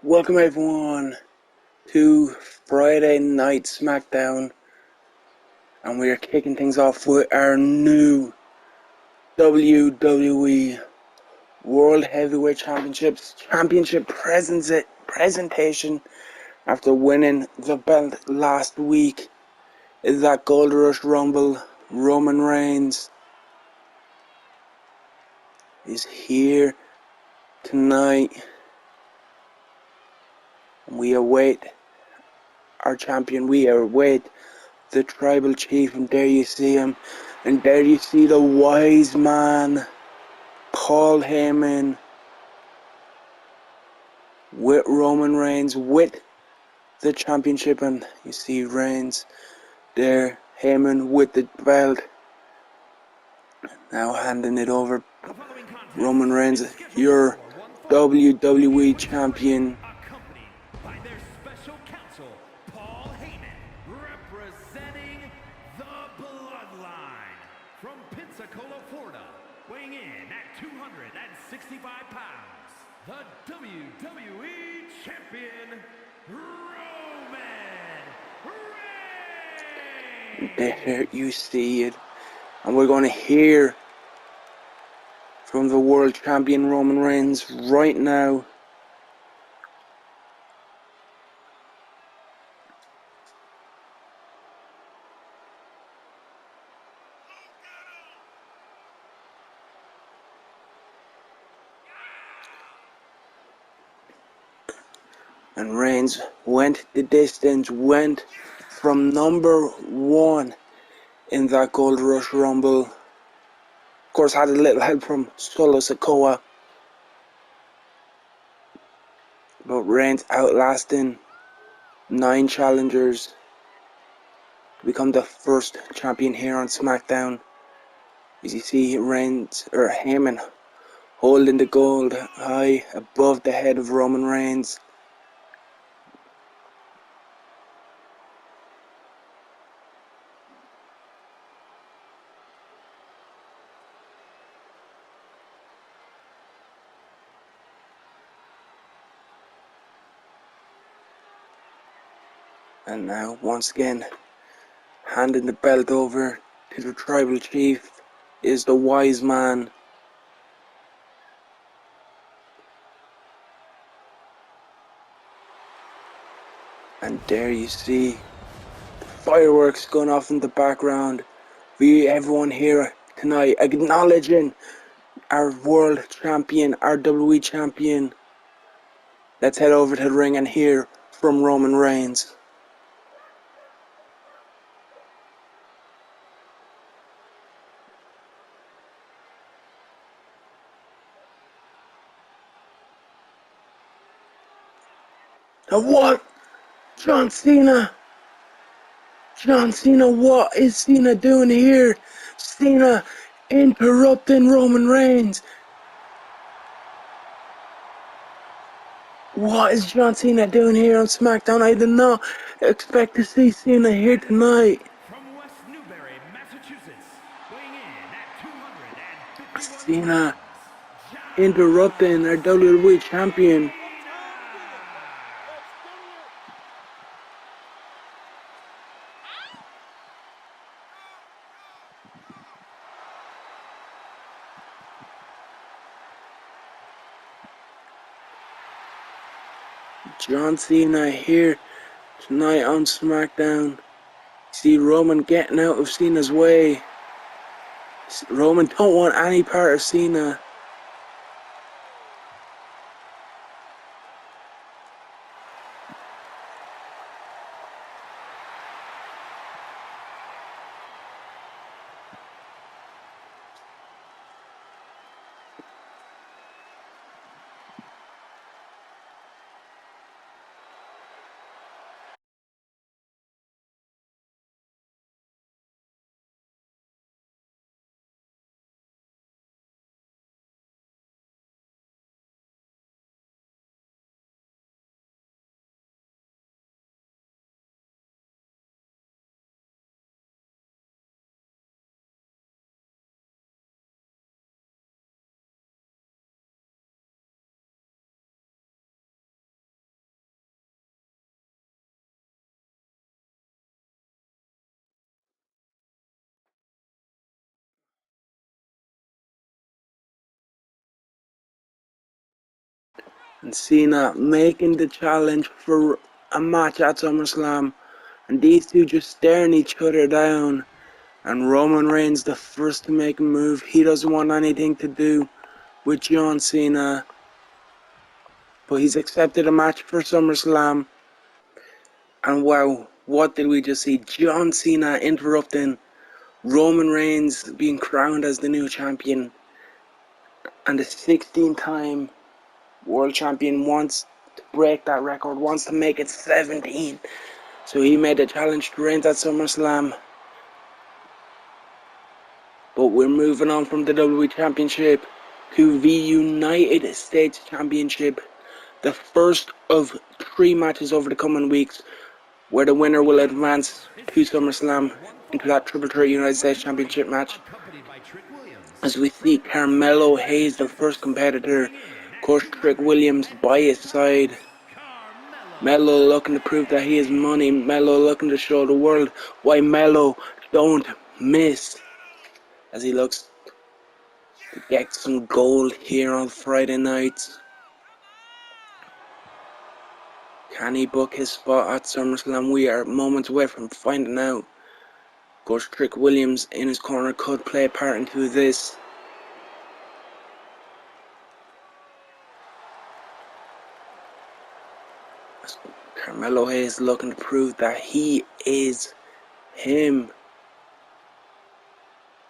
Welcome everyone to Friday Night Smackdown, and we are kicking things off with our new WWE World Heavyweight Championship presentation after winning the belt last week. Is that Gold Rush Rumble? Roman Reigns is here tonight. We await our champion. We await the tribal chief, and there you see him, and there you see the wise man, Paul Heyman, with Roman Reigns, with the championship, and you see Reigns there, Heyman with the belt, now handing it over. Roman Reigns, your WWE champion. From Pensacola, Florida, weighing in at 265 pounds, the WWE Champion, Roman Reigns! There you see it. And we're going to hear from the World Champion Roman Reigns right now. And Reigns went the distance, went from number one in that Gold Rush Rumble. Of course, had a little help from Solo Sikoa. But Reigns outlasting 9 challengers to become the first champion here on Smackdown. As you see, Heyman holding the gold high above the head of Roman Reigns. And now, once again, handing the belt over to the tribal chief is the wise man. And there you see fireworks going off in the background. Everyone here tonight acknowledging our world champion, our WWE champion. Let's head over to the ring and hear from Roman Reigns. And what? John Cena, what is Cena doing here? Cena interrupting Roman Reigns. What is John Cena doing here on SmackDown? I did not expect to see Cena here tonight. From West Newbury, Massachusetts, weighing in at 251 Cena interrupting our WWE champion. John Cena here tonight on SmackDown. See Roman getting out of Cena's way. Roman don't want any part of Cena. And Cena making the challenge for a match at SummerSlam. And these two just staring each other down. And Roman Reigns the first to make a move. He doesn't want anything to do with John Cena. But he's accepted a match for SummerSlam. And wow, what did we just see? John Cena interrupting Roman Reigns being crowned as the new champion. And the 16-time world champion wants to break that record, wants to make it 17. So he made a challenge to Reigns at SummerSlam. But we're moving on from the WWE Championship to the United States Championship. The first of 3 matches over the coming weeks, where the winner will advance to SummerSlam into that Triple Threat United States Championship match. As we see Carmelo Hayes, the first competitor, course Trick Williams by his side. Melo looking to prove that he is money. Melo looking to show the world why Melo don't miss. As he looks to get some gold here on Friday nights. Can he book his spot at SummerSlam? We are moments away from finding out. Of course, Trick Williams in his corner could play a part into this. Carmelo Hayes looking to prove that he is him.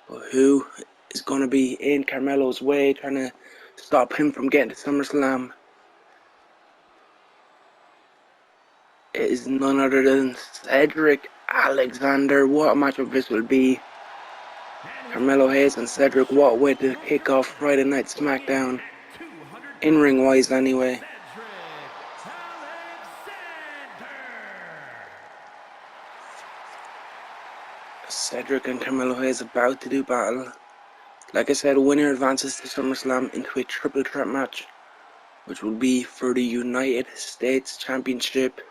But who is going to be in Carmelo's way, trying to stop him from getting to SummerSlam? It is none other than Cedric Alexander. What a matchup this will be. Carmelo Hayes and Cedric, what a way to kick off Friday Night Smackdown. In-ring wise anyway. Cedric and Carmelo Hayes about to do battle. Like I said, winner advances to SummerSlam into a triple threat match, which will be for the United States Championship.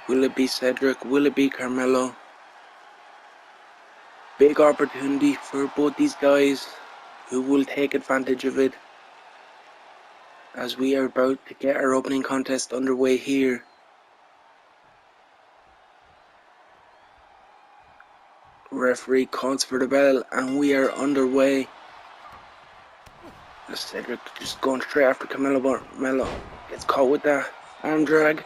Will it be Cedric? Will it be Carmelo? Big opportunity for both these guys, who will take advantage of it, as we are about to get our opening contest underway here. Referee calls for the bell and we are underway. Cedric just going straight after Carmelo, but Melo gets caught with that arm drag.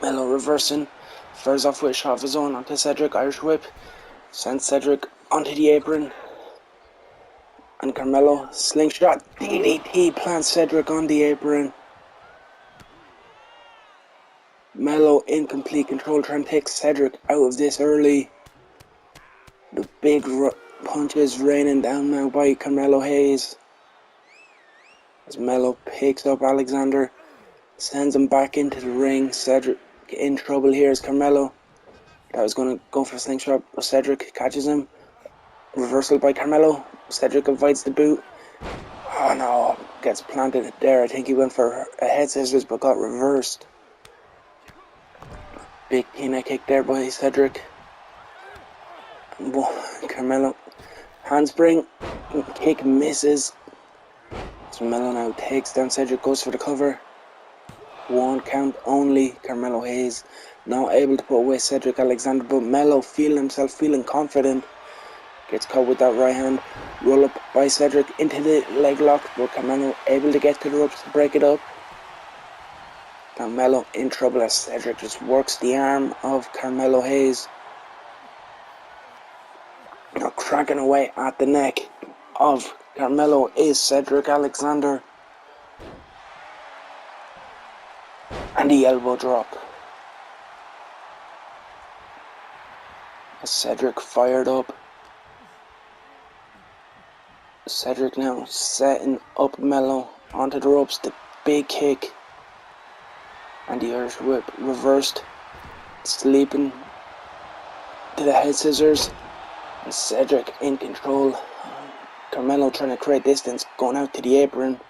Melo reversing, fires off with a shot of his own onto Cedric. Irish whip sends Cedric onto the apron, and Carmelo slingshot DDT plants Cedric on the apron. Melo in complete control, trying to take Cedric out of this early. The big punches raining down now by Carmelo Hayes. As Melo picks up Alexander, sends him back into the ring. Cedric in trouble here as Carmelo. That was going to go for a slingshot, but Cedric catches him. Reversal by Carmelo. Cedric avoids the boot. Oh no, gets planted there. I think he went for a head scissors but got reversed. Big Tina kick there by Cedric. Carmelo handspring, kick misses. So Melo now takes down Cedric, goes for the cover. 1 count only. Carmelo Hayes not able to put away Cedric Alexander, but Melo feeling confident. Gets caught with that right hand. Roll up by Cedric into the leg lock, but Carmelo able to get to the ropes to break it up. Now Melo in trouble as Cedric just works the arm of Carmelo Hayes. Now cracking away at the neck of Carmelo is Cedric Alexander. And the elbow drop. As Cedric fired up. Cedric now setting up Melo onto the ropes. The big kick. And the Irish whip reversed. Sleeping to the head scissors. And Cedric in control. Carmelo trying to create distance, going out to the apron.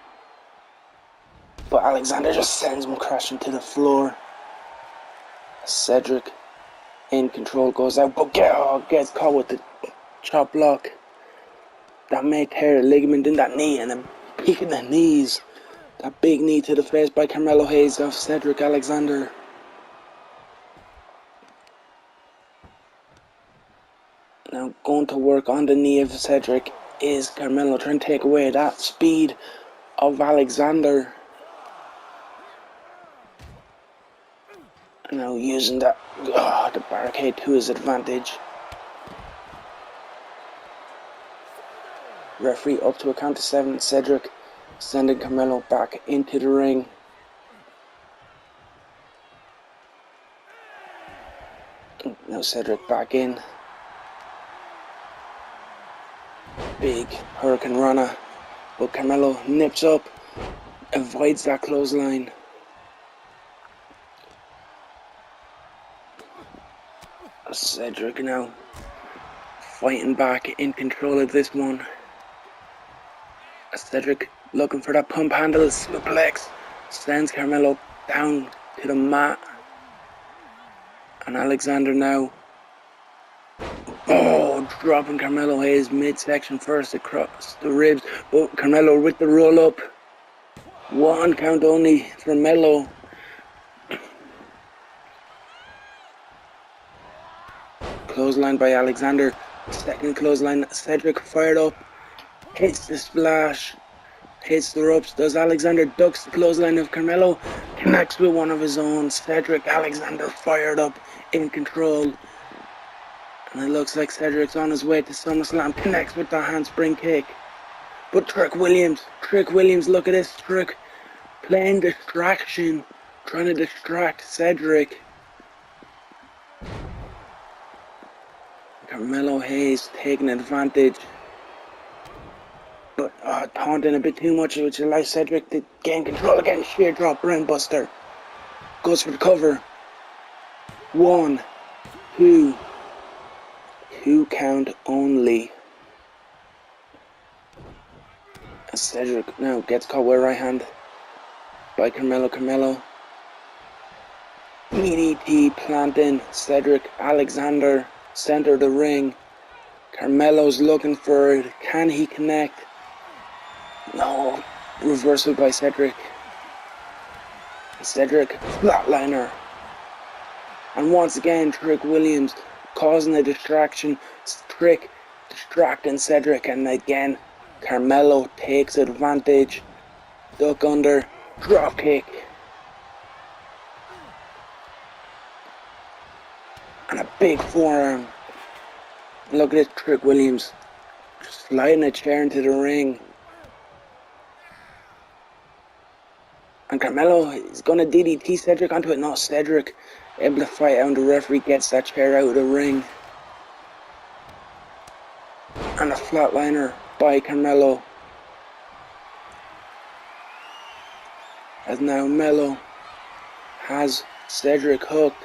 But Alexander just sends him crashing to the floor. Cedric in control goes out, but gets caught with the chop block. That may tear a ligament in that knee, and a kick in the knees. That big knee to the face by Carmelo Hayes of Cedric Alexander. Now going to work on the knee of Cedric is Carmelo, trying to take away that speed of Alexander. And now using the barricade to his advantage. Referee up to a count of 7. Cedric sending Carmelo back into the ring. Now Cedric back in. Big Hurricane Rana. But Carmelo nips up, avoids that clothesline. Cedric now fighting back, in control of this one. Cedric looking for that pump handle, suplex, sends Carmelo down to the mat. And Alexander now, dropping Carmelo Hayes midsection first across the ribs. But Carmelo with the roll up. 1 count only for Melo. Clothesline by Alexander. Second clothesline. Cedric fired up. Hits the splash. Hits the ropes. Does Alexander, ducks the clothesline of Carmelo. Connects with one of his own. Cedric Alexander fired up, in control. And it looks like Cedric's on his way to Summerslam. Connects with the handspring kick. But Trick Williams, look at this. Trick playing distraction. Trying to distract Cedric. Carmelo Hayes taking advantage. But taunting a bit too much, which allows Cedric to gain control again. Sheer drop, brainbuster. Goes for the cover. 1, 2. 2 count only. As Cedric now gets caught with right hand by Carmelo. DDT planting Cedric Alexander, center of the ring. Carmelo's looking for it. Can he connect? No. Reversal by Cedric. Cedric flatliner. And once again, Trick Williams causing a distraction. Trick distracting Cedric, and again Carmelo takes advantage. Duck under, drop kick. And a big forearm. Look at this, Trick Williams sliding a chair into the ring. And Carmelo is going to DDT Cedric onto it. No, Cedric able to fight out, and the referee gets that chair out of the ring. And a flatliner by Carmelo. As now Melo has Cedric hooked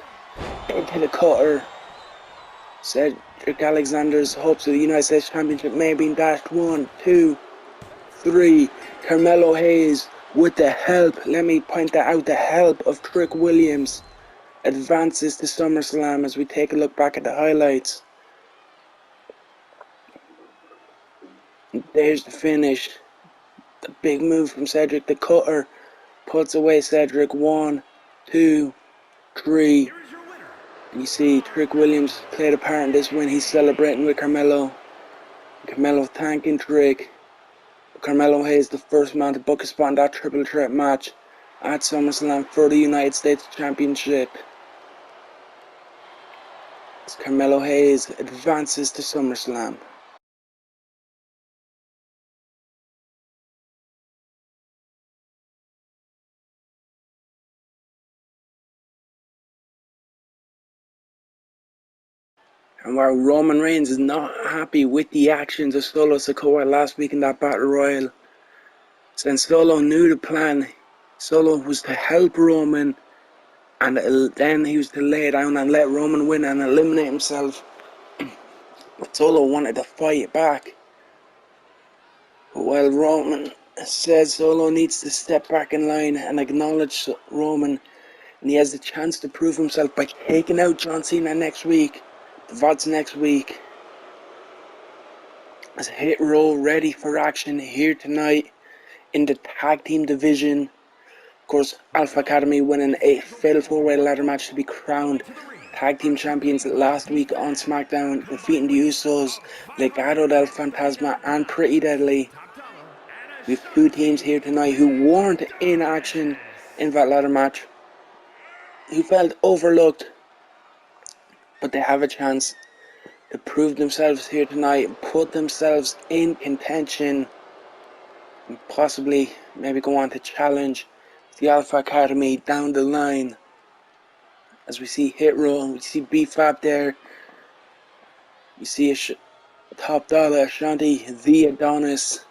into the cutter. Cedric Alexander's hopes of the United States Championship may have been dashed. 1, 2, 3. Carmelo Hayes, with the help, let me point that out, the help of Trick Williams, advances to SummerSlam as we take a look back at the highlights. And there's the finish. The big move from Cedric, the cutter, puts away Cedric. 1, 2, 3. And you see Trick Williams played a part in this win. He's celebrating with Carmelo. Carmelo thanking Trick. Carmelo Hayes, the first man to book a spot in that triple threat match at SummerSlam for the United States Championship. As Carmelo Hayes advances to SummerSlam. And while Roman Reigns is not happy with the actions of Solo Sikoa last week in that Battle Royal, since Solo knew the plan, Solo was to help Roman, and then he was to lay down and let Roman win and eliminate himself. But Solo wanted to fight back. But while Roman says Solo needs to step back in line and acknowledge Roman, and he has the chance to prove himself by taking out John Cena next week, the VODs next week. As Hit Row ready for action here tonight in the tag team division. Of course, Alpha Academy winning a fatal 4-way ladder match to be crowned tag team champions last week on Smackdown, defeating the Usos, Legado del Fantasma and Pretty Deadly. We have two teams here tonight who weren't in action in that ladder match, who felt overlooked, but they have a chance to prove themselves here tonight and put themselves in contention and possibly maybe go on to challenge the Alpha Academy down the line. As we see Hit Row and we see BFAP there, we see Top Dollar, Ashanti, the Adonis.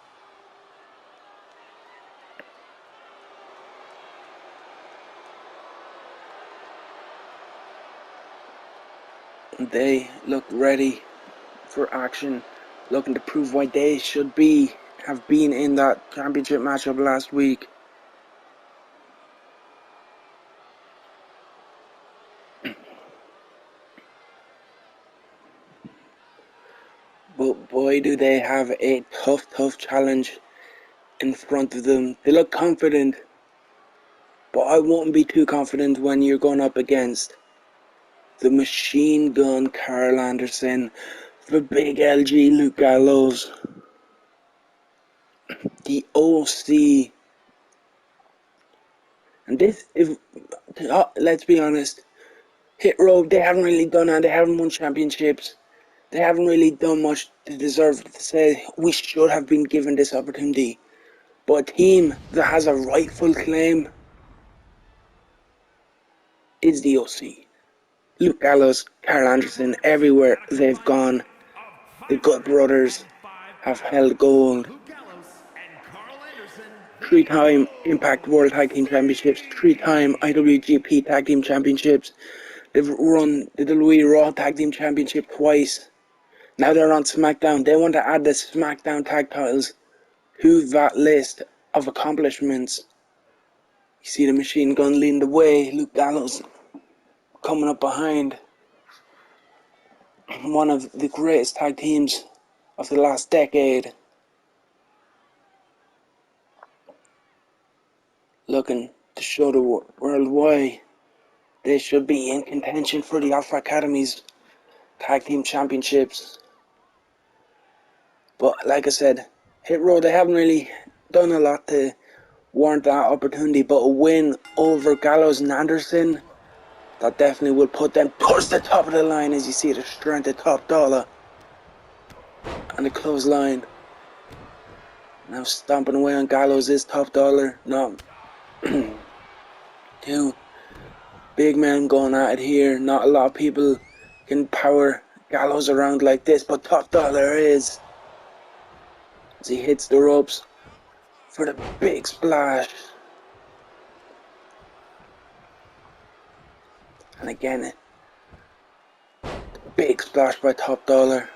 And they look ready for action, looking to prove why they should have been in that championship matchup last week. But boy, do they have a tough challenge in front of them. They look confident, but I won't be too confident when you're going up against the Machine Gun Carl Anderson, the Big LG Luke Gallows, the OC. And this, let's be honest, Hit Row, they haven't really done that. They haven't won championships. They haven't really done much to deserve to say we should have been given this opportunity. But a team that has a rightful claim is the OC. Luke Gallows, Carl Anderson, everywhere they've gone, the Good Brothers have held gold. 3-time Impact World Tag Team Championships, 3-time IWGP Tag Team Championships. They've run the WWE Raw Tag Team Championship twice. Now they're on SmackDown. They want to add the SmackDown tag titles to that list of accomplishments. You see the Machine Gun leading the way. Luke Gallows coming up behind. One of the greatest tag teams of the last decade. Looking to show the world why they should be in contention for the Alpha Academy's tag team championships. But like I said, Hit Row, they haven't really done a lot to warrant that opportunity, but a win over Gallows and Anderson, that definitely will put them towards the top of the line. As you see the strength of Top Dollar and the clothesline. Now stomping away on Gallows is Top Dollar. Not two big men going at it here. Not a lot of people can power Gallows around like this, but Top Dollar is. As he hits the ropes for the big splash. And again, big splash by Top Dollar.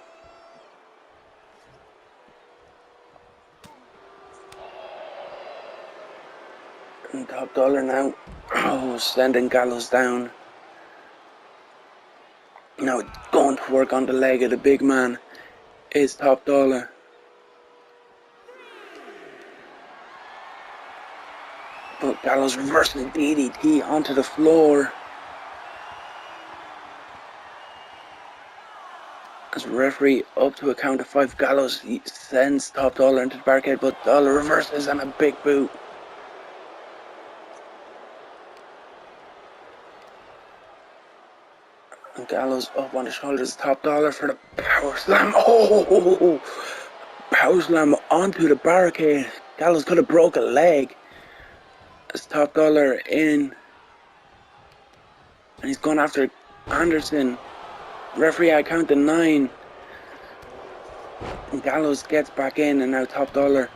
And Top Dollar now, sending Gallows down. Now going to work on the leg of the big man is Top Dollar. But Gallows reversing DDT onto the floor. As referee up to a count of 5, Gallows sends Top Dollar into the barricade, but Dollar reverses and a big boot. And Gallows up on the shoulders of Top Dollar for the power slam. Oh! Power slam onto the barricade. Gallows could have broke a leg. As Top Dollar in. And he's going after Anderson. Referee, I count to 9. And Gallows gets back in, and now Top Dollar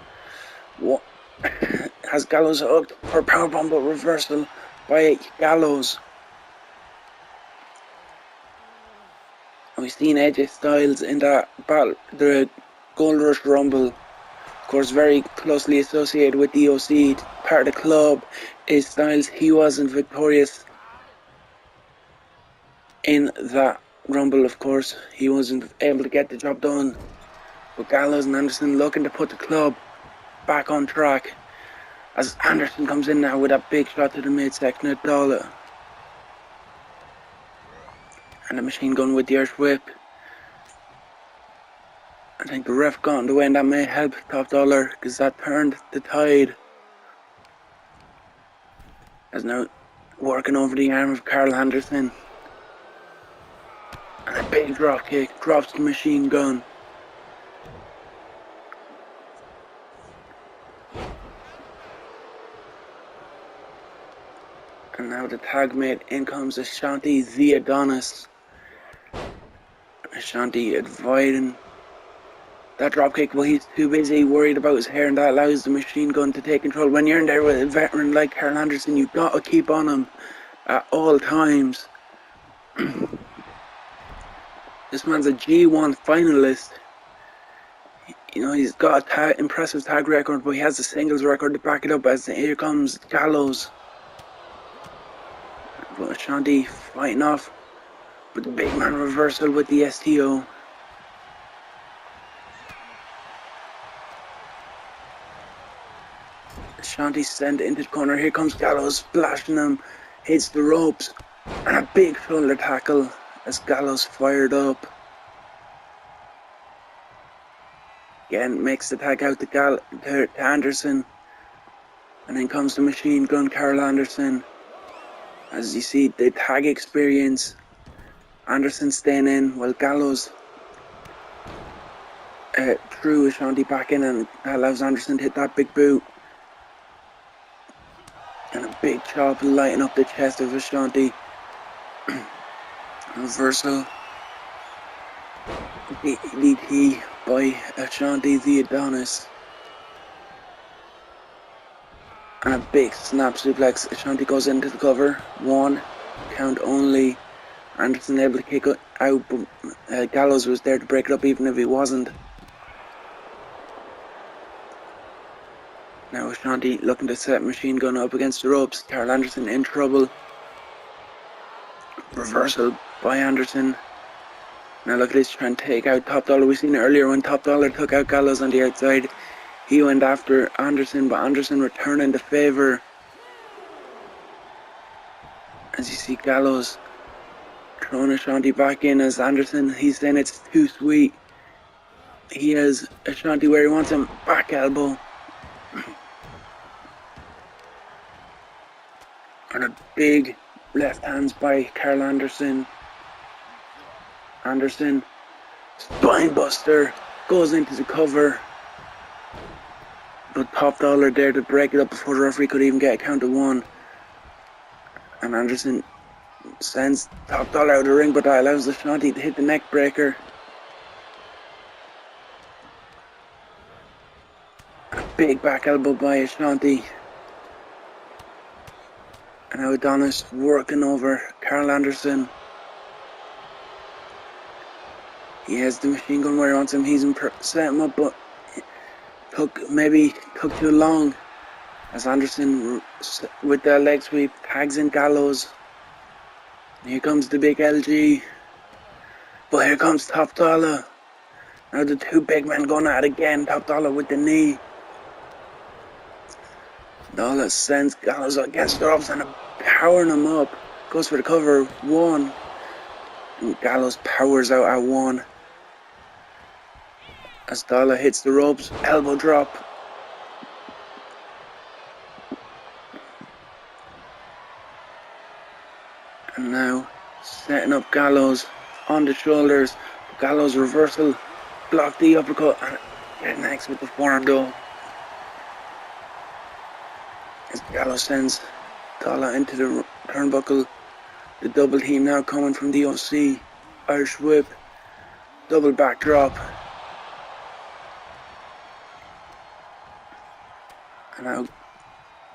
has Gallows hooked for a powerbomb, but reversal by Gallows. And we've seen AJ Styles in that battle, the Gold Rush Rumble. Of course, very closely associated with the OC, part of the club is Styles. He wasn't victorious in that Rumble, of course. He wasn't able to get the job done. But Gallows and Anderson looking to put the club back on track as Anderson comes in now with a big shot to the midsection of Dollar. And the machine gun with the Irish whip. I think the ref got in the way and that may help Top Dollar because that turned the tide. As now working over the arm of Carl Anderson. And a big drop kick, drops the machine gun. And now the tag mate, in comes Ashanti the Adonis. Ashanti avoiding that dropkick, but he's too busy worried about his hair, and that allows the machine gun to take control. When you're in there with a veteran like Carl Anderson, you've got to keep on him at all times. This man's a G1 finalist. You know, he's got an impressive tag record, but he has a singles record to back it up as here comes Gallows. But Ashanti fighting off with the big man reversal with the STO. Ashanti sent into the corner. Here comes Gallows, splashing him, hits the ropes, and a big shoulder tackle as Gallows fired up. Again, makes the tag out to Anderson, and then comes the machine gun Carl Anderson. As you see, the tag experience, Anderson staying in while Gallows threw Ashanti back in, and that allows Anderson to hit that big boot. And a big chop lighting up the chest of Ashanti. Reversal. DT by Ashanti the Adonis. And a big snap suplex. Ashanti goes into the cover. 1 count only. Anderson able to kick it out, but Gallows was there to break it up even if he wasn't. Now Ashanti looking to set machine gun up against the ropes. Carl Anderson in trouble. Reversal by Anderson. Now look at this, trying to take out Top Dollar. We've seen it earlier when Top Dollar took out Gallows on the outside. He went after Anderson, but Anderson returning the favour. As you see Gallows throwing Ashanti back in as Anderson, he's saying it's too sweet. He has Ashanti where he wants him. Back elbow. And a big left hands by Carl Anderson. Anderson, spine buster, goes into the cover. But Top Dollar there to break it up before the referee could even get a count of 1. And Anderson sends Top Dollar out of the ring, but that allows Ashanti to hit the neck breaker. A big back elbow by Ashanti. And now Adonis working over Carl Anderson. He has the machine gun where he wants him. He's set him up, but took too long. As Anderson, with the leg sweep, tags in Gallows. And here comes the big LG. But here comes Top Dollar. Now the two big men going at it again. Top Dollar with the knee. Dollar sends Gallows against the ropes and powering him up. Goes for the cover. 1. And Gallows powers out at 1. As Dollar hits the ropes, elbow drop. And now setting up Gallows on the shoulders. Gallows reversal, block the uppercut, and get next with the forearm though. As Gallows sends Dollar into the turnbuckle. The double team now coming from the OC. Irish whip, double backdrop. And now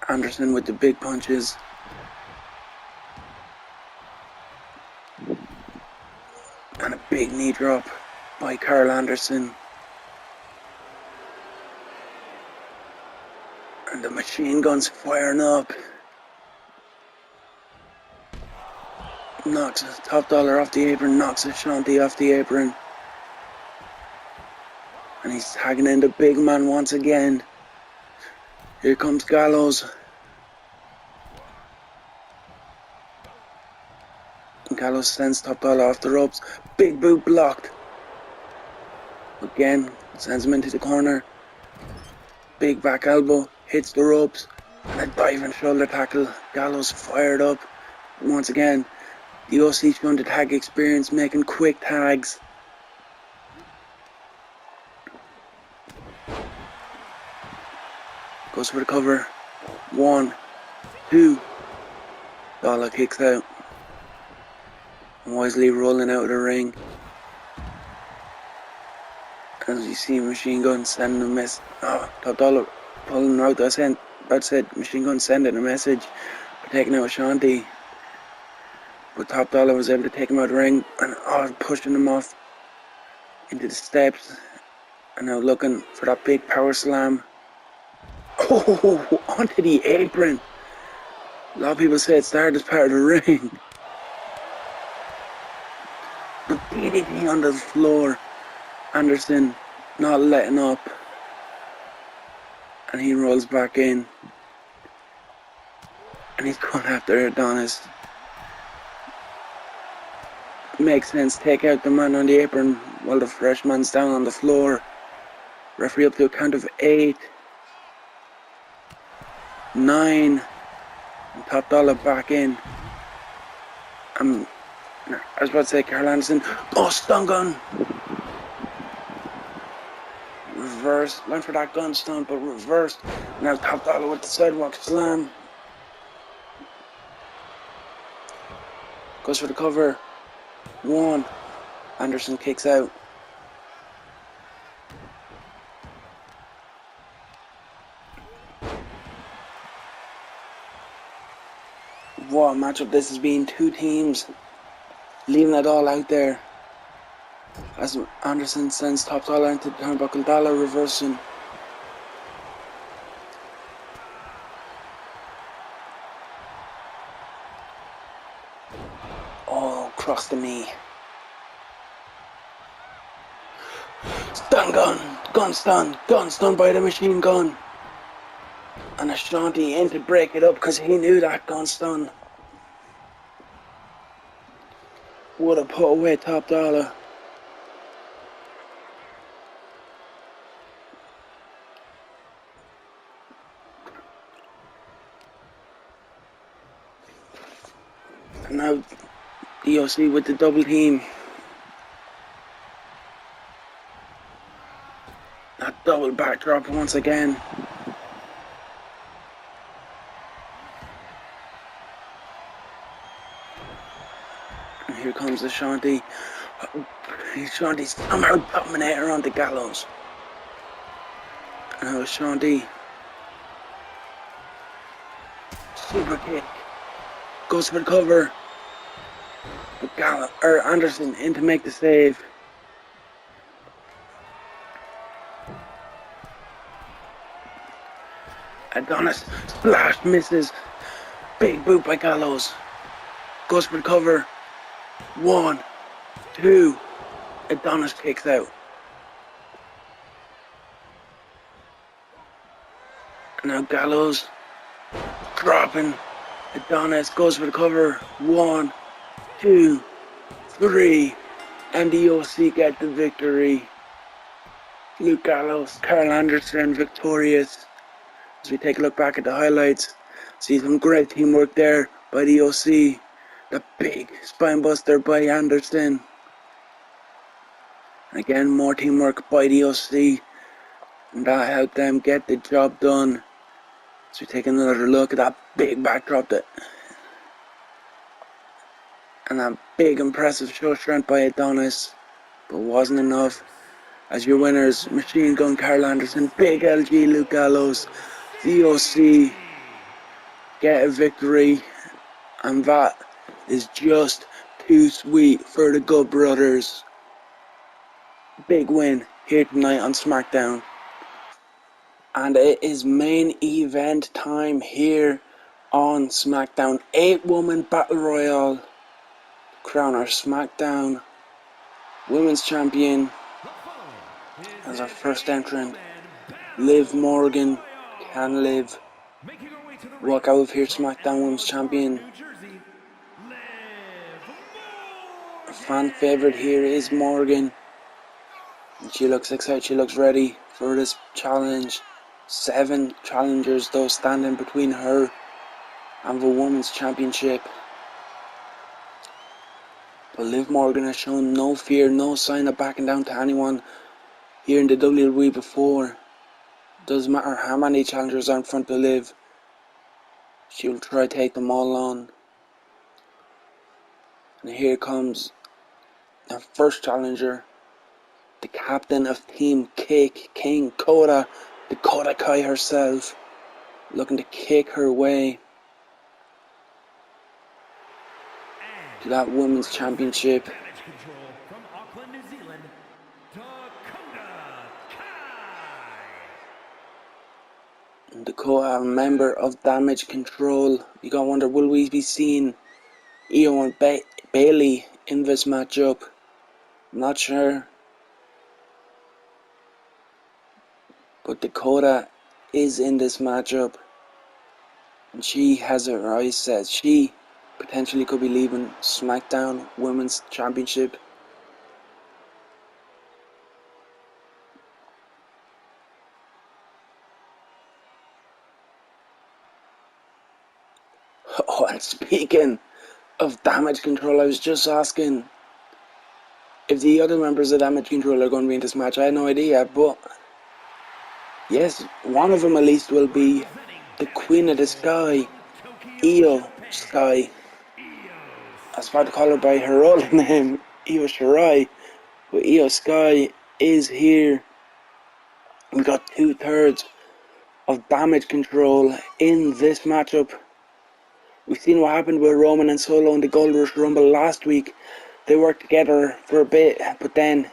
Anderson with the big punches. And a big knee drop by Carl Anderson. And the machine gun's firing up. Knocks Top Dollar off the apron, knocks Ashanti off the apron. And he he's tagging in the big man once again. Here comes Gallows. Gallows sends Top Dollar off the ropes. Big boot blocked. Again, sends him into the corner. Big back elbow. Hits the ropes. And a diving shoulder tackle. Gallows fired up. Once again, the OC showing the tag experience, making quick tags. Goes for the cover. 1, 2. Dollar kicks out. Wisely rolling out of the ring. As you see Machine Gun sending a message. Oh, Top Dollar pulling out. That's it. Machine Gun sending a message for taking out Shanti. But Top Dollar was able to take him out of the ring and pushing him off into the steps. And now looking for that big power slam. Oh, onto the apron. A lot of people say it started as part of the ring. But DDT on the floor. Anderson not letting up. And he rolls back in. And he's going after Adonis. Makes sense, take out the man on the apron while the fresh man's down on the floor. Referee up to a count of 8, 9, and Top Dollar back in. I was about to say Carl Anderson. Oh, stun gun! Reverse, went for that gun stun, but reversed. Now Top Dollar with the sidewalk slam. Goes for the cover. 1. Anderson kicks out. What a matchup this has been. Two teams leaving it all out there. As Anderson sends Top Dollar into the turnbuckle. Dollar reversing. Oh, cross the knee. Stun gun. Gun stun by the Machine Gun. And Ashanti in to break it up because he knew that gun stun would have put away Top Dollar. And now DOC with the double team. That double backdrop once again. And here comes Ashanti. Ashanti somehow dominator on the Gallows. And now Ashanti. Super kick. Goes for the cover. But Anderson in to make the save. Adonis splash misses. Big boot by Gallows. Goes for the cover. 1, 2. Adonis kicks out. And now Gallows dropping. Adonis goes for the cover. 1, 2, 3. And the OC get the victory. Luke Gallows, Carl Anderson victorious. As we take a look back at the highlights, see some great teamwork there by the OC. The big spine buster by Anderson. And again, more teamwork by the OC. And that helped them get the job done. So we take another look at that big backdrop and that big impressive show strength by Adonis. But wasn't enough. As your winners, Machine Gun Carl Anderson, Big LG Luke Gallows, the OC get a victory. And that is just too sweet for the Good Brothers. Big win here tonight on Smackdown. And it is main event time here on Smackdown. 8-woman Battle Royale. Crown our Smackdown Women's Champion. as our first entrant. Liv Morgan can Liv walk out of here SmackDown Women's Champion. A fan favourite here is Morgan. And she looks excited, she looks ready for this challenge. 7 challengers though standing between her and the Women's Championship. But Liv Morgan has shown no fear, no sign of backing down to anyone here in the WWE before. Doesn't matter how many challengers are in front of Liv, she will try to take them all on. And here comes our first challenger, the captain of Team Kick, King Kota, Dakota Kai herself, looking to kick her way to that Women's Championship. Dakota, a member of Damage Control. You gotta wonder, will we be seeing Io and Bailey in this matchup? Not sure. But Dakota is in this matchup. And she has her eyes set. She potentially could be leaving SmackDown Women's Championship. Oh, and speaking of Damage Control, I was just asking if the other members of Damage Control are going to be in this match. I had no idea, but yes, one of them at least will be the Queen of the Sky, Io Sky. I was about to call her by her old name, Io Shirai, but Io Sky is here. We got 2/3 of Damage Control in this matchup. We've seen what happened with Roman and Solo in the Gold Rush Rumble last week. They worked together for a bit, but then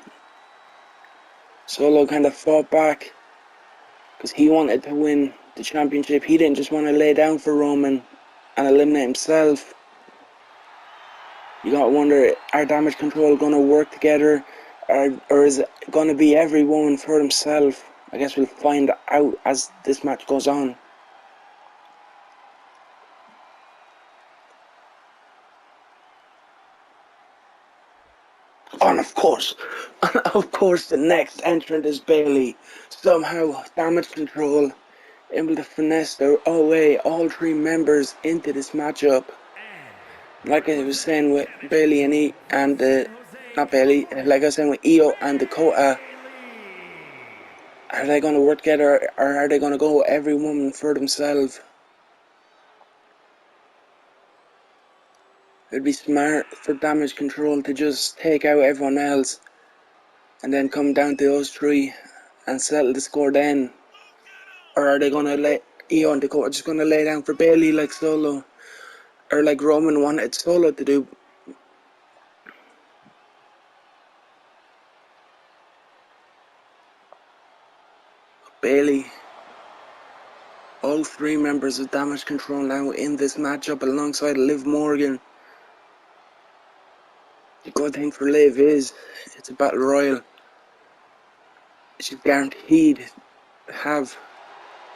Solo kind of fought back because he wanted to win the championship. He didn't just want to lay down for Roman and eliminate himself. You gotta wonder, are Damage Control going to work together, or is it going to be every woman for himself? I guess we'll find out as this match goes on. And of course, the next entrant is Bailey. Somehow, Damage Control able to finesse their way all 3 members into this matchup. Like I was saying with Bailey and not Bailey, like I was saying with Io and Dakota, are they going to work together, or are they going to go every woman for themselves? It'd be smart for Damage Control to just take out everyone else and then come down to those 3 and settle the score then. Or are they going to let Io and Dakota just going to lay down for Bailey like Solo, or like Roman wanted Solo to do? Bailey, all 3 members of Damage Control now in this matchup alongside Liv Morgan. The good thing for Liv is it's a battle royal. She's guaranteed to have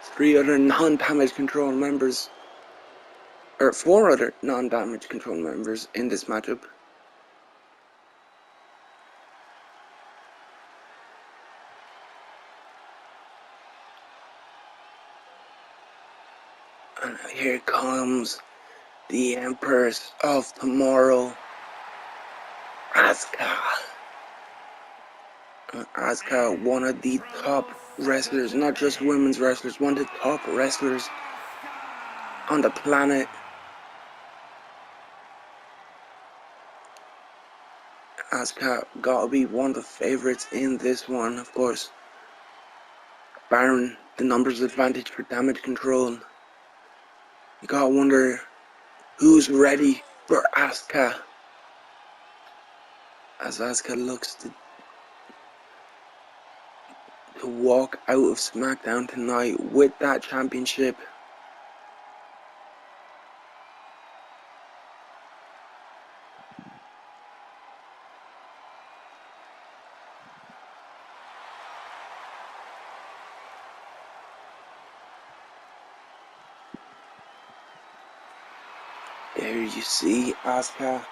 3 other non-Damage Control members, or 4 other non-Damage Control members in this matchup. And here comes the Empress of Tomorrow, Asuka. Asuka, one of the top wrestlers, not just women's wrestlers, one of the top wrestlers on the planet. Asuka gotta be one of the favorites in this one, of course, barring the numbers advantage for Damage Control. You gotta wonder who's ready for Asuka, as Asuka looks to walk out of SmackDown tonight with that championship. There you see Asuka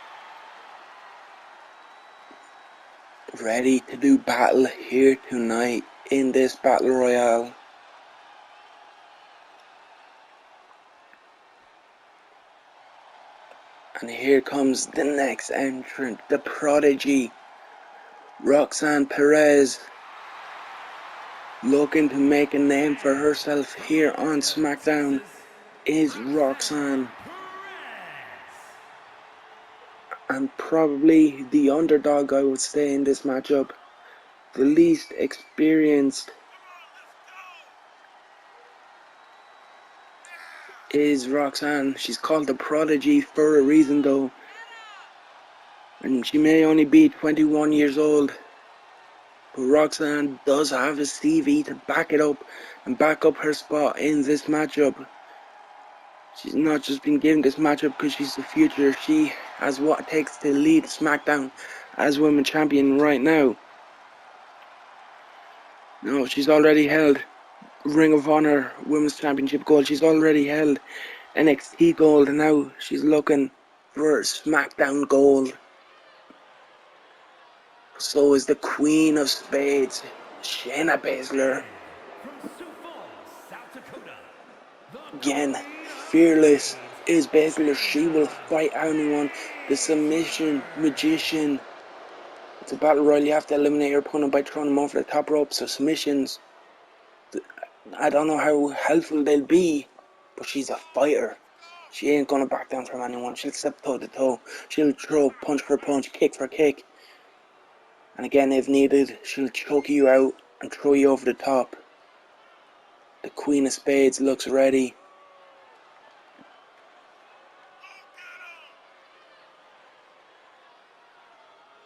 ready to do battle here tonight in this battle royale. And here comes the next entrant, the prodigy, Roxanne Perez, looking to make a name for herself here on Smackdown, is Roxanne. And probably the underdog, I would say, in this matchup. The least experienced is Roxanne. She's called the prodigy for a reason though. And she may only be 21 years old. But Roxanne does have a CV to back it up and back up her spot in this matchup. She's not just been given this matchup because she's the future. She has what it takes to lead SmackDown as Women's Champion right now. No, she's already held Ring of Honor Women's Championship gold. She's already held NXT gold, and now she's looking for SmackDown gold. So is the Queen of Spades, Shayna Baszler. Again, fearless is Baszler. She will fight anyone. The submission magician. It's a battle royal. You have to eliminate your opponent by throwing them over the top rope. So submissions, I don't know how helpful they'll be, but she's a fighter. She ain't gonna back down from anyone. She'll step toe to toe. She'll throw punch for punch, kick for kick. And again, if needed, she'll choke you out and throw you over the top. The Queen of Spades looks ready.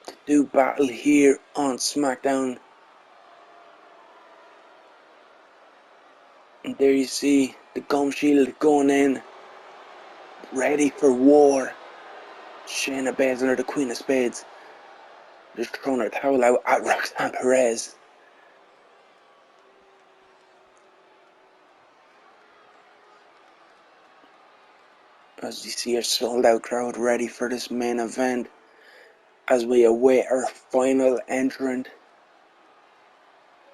To do battle here on Smackdown. And there you see the gum shield going in. Ready for war. Shayna Baszler, the Queen of Spades, just throwing her towel out at Roxanne Perez. As you see a sold out crowd ready for this main event as we await our final entrant.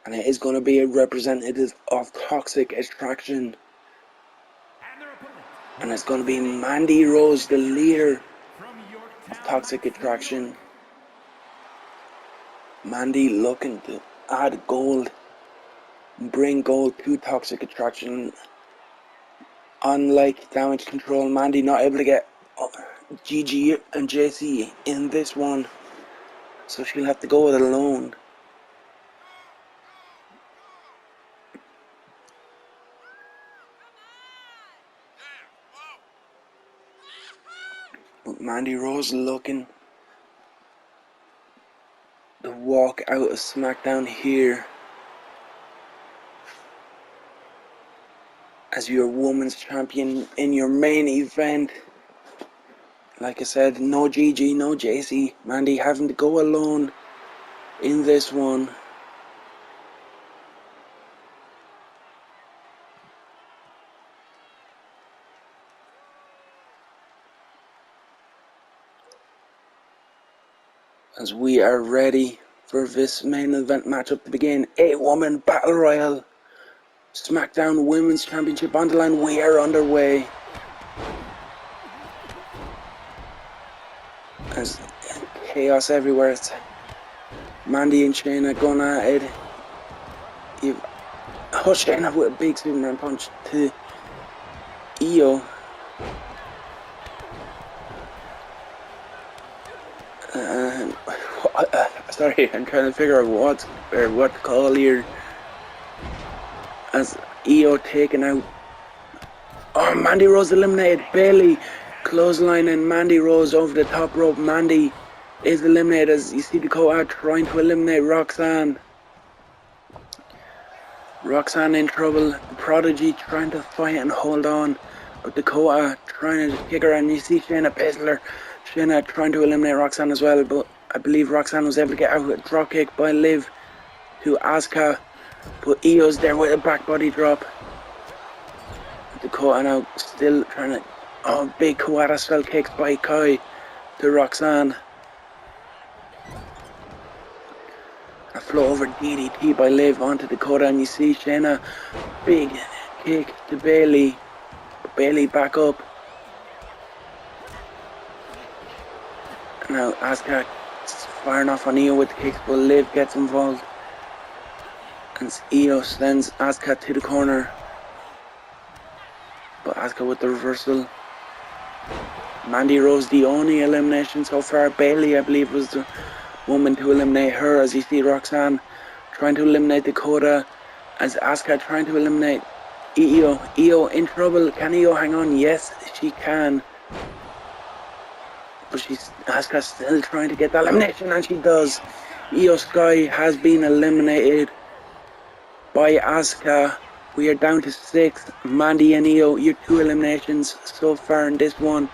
And it is going to be a representative of Toxic Attraction. And it's going to be Mandy Rose, the leader of Toxic Attraction. Mandy looking to add gold, bring gold to Toxic Attraction. Unlike Damage Control, Mandy not able to get Gigi and JC in this one, so she'll have to go it alone. But Mandy Rose looking to walk out of Smackdown here as your women's champion in your main event. Like I said, no Gigi, no JC. Mandy having to go alone in this one. As we are ready for this main event matchup to begin. 8-woman battle royal. Smackdown Women's Championship on the line. We are underway. As chaos everywhere. It's Mandy and Shayna going at it. Shayna with a big Superman punch to Io. Sorry, I'm trying to figure out what to call here. As Io taken out. Oh, Mandy Rose eliminated. Bailey clothesline and Mandy Rose over the top rope. Mandy is eliminated as you see Dakota trying to eliminate Roxanne. Roxanne in trouble. The Prodigy trying to fight and hold on. But Dakota trying to kick her, and you see Shayna Baszler. Shayna trying to eliminate Roxanne as well, but I believe Roxanne was able to get out with a dropkick by Liv to Asuka. But Io's there with a back body drop. Dakota now still trying to Oh, big Kawada style kicks by Kai to Roxanne. A flow over DDT by Liv onto Dakota, and you see Shayna, big kick to Bayley. Bayley back up. Now Asuka firing off on Io with the kicks, but Liv gets involved. And Io sends Asuka to the corner. But Asuka with the reversal. Mandy Rose, the only elimination so far. Bayley, I believe, was the woman to eliminate her. As you see Roxanne trying to eliminate Dakota. As Asuka trying to eliminate Io. Io in trouble. Can Io hang on? Yes, she can. But Asuka's still trying to get the elimination, and she does. Io Sky has been eliminated by Asuka. We are down to 6. Mandy and Io, your 2 eliminations so far in this one.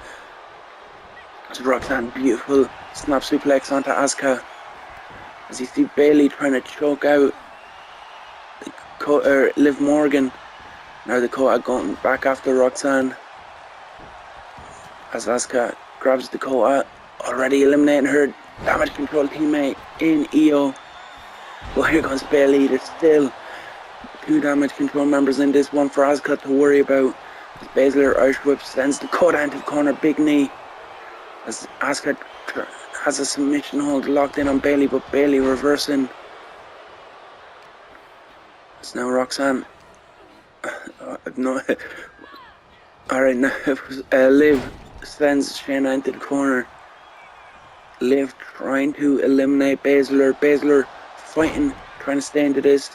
It's Roxanne, beautiful snap suplex onto Asuka. As you see Bayley trying to choke out Liv Morgan. Now Dakota going back after Roxanne. As Asuka grabs Dakota, already eliminating her damage control teammate in Io. Well, here comes Bayley. There's still 2 damage control members in this one for Asuka to worry about. As Baszler Irish Whip sends Dakota into the corner, big knee. As Asuka has a submission hold locked in on Bayley, but Bayley reversing. It's now Roxanne. No. Alright, now Liv sends Shayna into the corner. Liv trying to eliminate Baszler. Baszler fighting, trying to stay into this.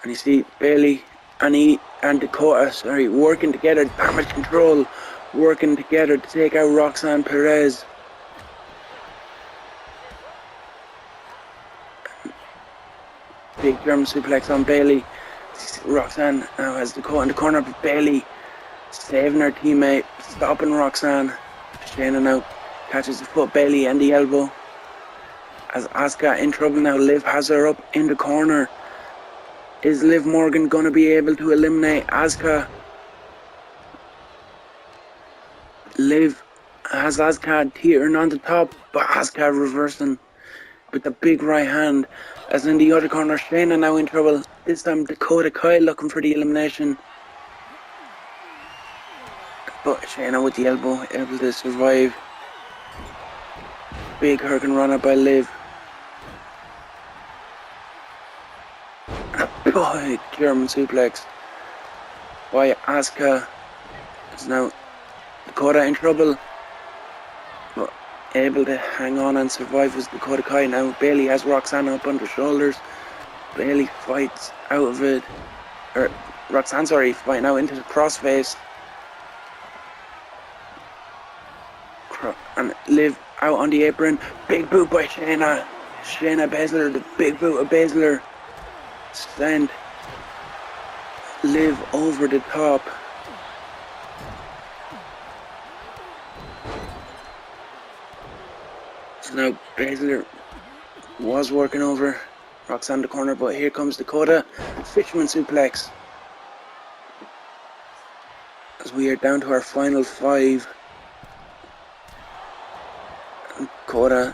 And you see Bayley and Dakota, working together, damage control, working together to take out Roxanne Perez. Big German suplex on Bayley. Roxanne now has Dakota in the corner, but Bayley saving her teammate, stopping Roxanne. Shayna now catches the foot, Bayley and the elbow. As Asuka in trouble now, Liv has her up in the corner. Is Liv Morgan going to be able to eliminate Asuka? Liv has Asuka teetering on the top, but Asuka reversing with the big right hand. As in the other corner, Shayna now in trouble. This time Dakota Kai looking for the elimination. But Shayna with the elbow, able to survive. Big Hurricane Rana by Liv. Big German suplex by Asuka. It's now Dakota in trouble, but able to hang on and survive was Dakota Kai. Now Bayley has Roxanne up on the shoulders. Bayley fights out of it, or Roxanne, fighting out into the crossface. And Liv out on the apron. Big boot by Shayna. Shayna Baszler, the big boot of Baszler. Send Liv over the top. So now Baszler was working over Roxanne the corner, but here comes Dakota. Fisherman suplex. As we are down to our final 5. Dakota.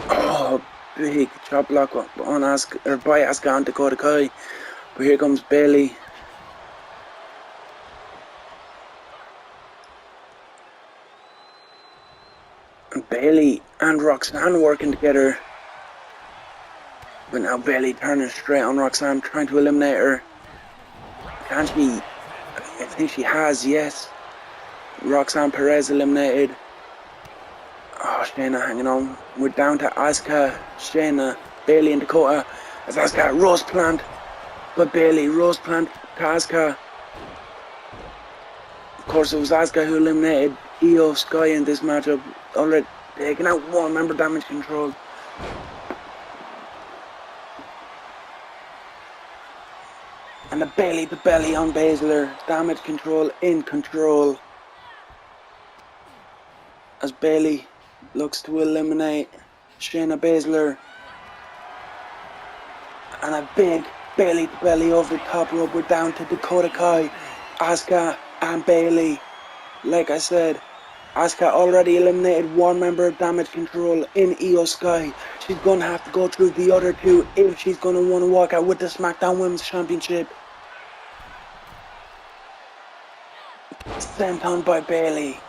Oh, big chop block on Asuka, or by Asuka on Dakota Kai. But here comes Bayley. Bayley and Roxanne working together. But now Bayley turning straight on Roxanne, trying to eliminate her. Can she? I think she has, yes. Roxanne Perez eliminated. Oh, Shayna hanging on. We're down to Asuka, Shayna, Bayley and Dakota. As Asuka Rose Plant. But Bayley, Rose Plant to Asuka. Of course, it was Asuka who eliminated Io Sky in this matchup. Already taking out 1 member damage control. And a Bayley to belly on Baszler. Damage control in control. As Bayley looks to eliminate Shayna Baszler. And a big Bayley to belly over the top rope. We're down to Dakota Kai. Asuka and Bayley. Like I said, Asuka already eliminated one member of Damage Control in Io Sky. She's gonna have to go through the other two if she's gonna want to walk out with the SmackDown Women's Championship. Sent on by Bayley.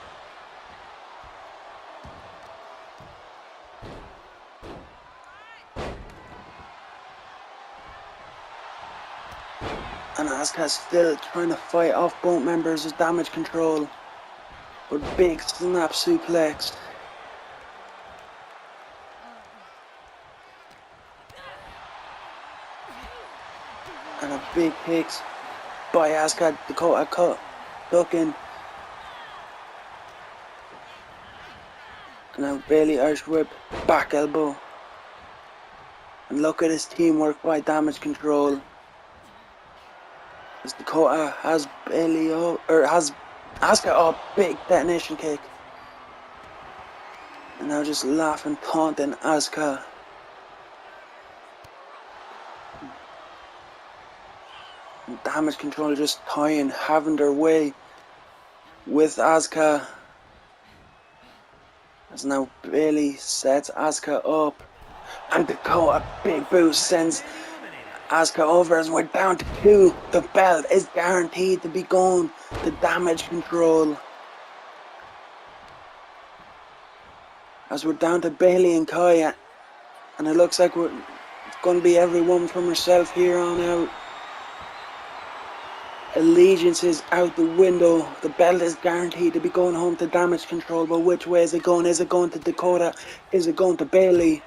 And Asuka's still trying to fight off both members of Damage Control. With big snap suplex. And a big kicks by Asuka. Dakota cut. Ducking. Now Bayley Irish whip. Back elbow. And look at his teamwork by Damage Control. As Dakota has Bayley up, or has Asuka up, big detonation kick. And now just laughing, taunting Asuka. And Damage Control just toying, having their way with Asuka. As now Bayley sets Asuka up. And Dakota, big boost, sends Asuka over as we're down to 2. The belt is guaranteed to be going to Damage Control. As we're down to Bayley and Kaya. And it looks like it's going to be every woman from herself here on out. Allegiance is out the window. The belt is guaranteed to be going home to Damage Control. But which way is it going? Is it going to Dakota? Is it going to Bayley?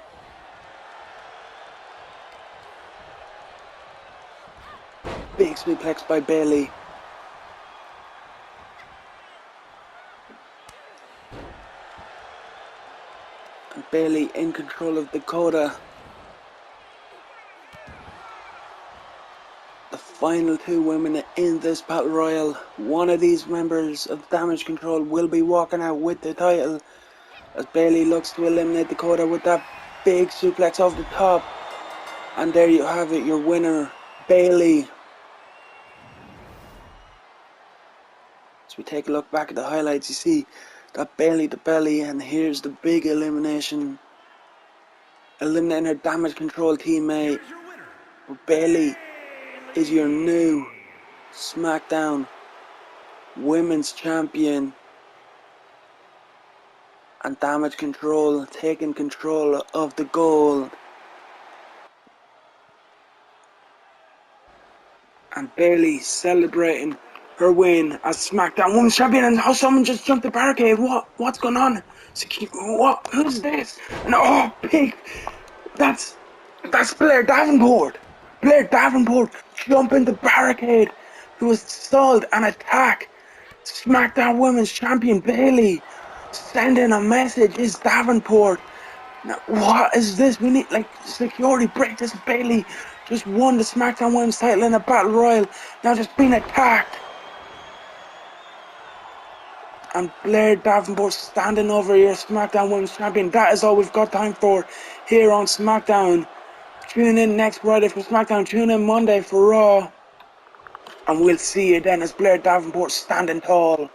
Big suplex by Bayley. And Bayley in control of Dakota. The final 2 women in this battle royal. One of these members of Damage Control will be walking out with the title. As Bayley looks to eliminate Dakota with that big suplex off the top. And there you have it, your winner, Bayley. As we take a look back at the highlights, you see that Bayley to belly, and here's the big elimination. Eliminating her Damage Control teammate. But Bayley is your new Smackdown Women's Champion. And Damage Control taking control of the gold. And Bayley celebrating her win as Smackdown Women's Champion. And how someone just jumped the barricade. What's going on? What? Who's this? And oh, big. That's Blair Davenport. Blair Davenport jumping the barricade to stalled an attack. Smackdown Women's Champion Bayley sending a message. Is Davenport? Now, what is this? We need security break this. Bayley just won the Smackdown Women's title in a battle royal. Now just being attacked. And Blair Davenport standing over your SmackDown Women's Champion. That is all we've got time for here on SmackDown. Tune in next Friday for SmackDown. Tune in Monday for Raw. And we'll see you then as Blair Davenport standing tall.